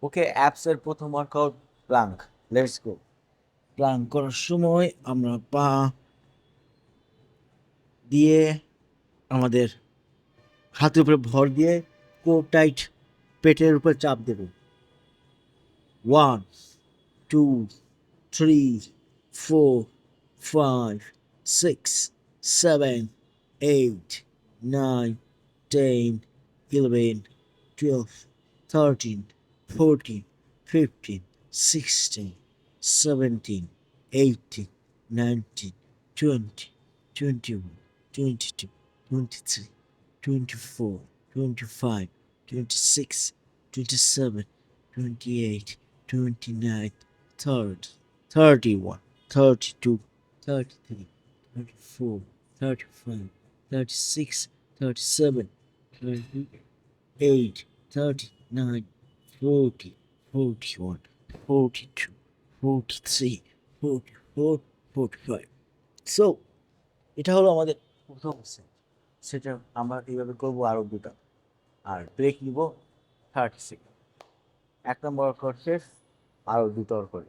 ওকে, অ্যাপসের প্রথম workout plank. Let's go. Plank করার সময় আমরা পা দিয়ে আমাদের হাতের উপরে ভর দিয়ে কোর টাইট পেটের উপরে চাপ দেব। 1 2 3 4 5 6 7 8 9 10 11 12 13 14 15 16 17 18 19 20 21 22 23 24 25 26 27 28 29 30 31 32 33 34 35 36 37 38 39 40 41 42 43 44 45 সো এটা হলো আমাদের প্রথম সেট, সেটা আমরা এইভাবে করবো আরো দুটা, আর ব্রেক নিব 30 সেকেন্ড। 1 নম্বর ওয়ার্কআউট শেষ, আরো দুটো ওয়ার্কআউট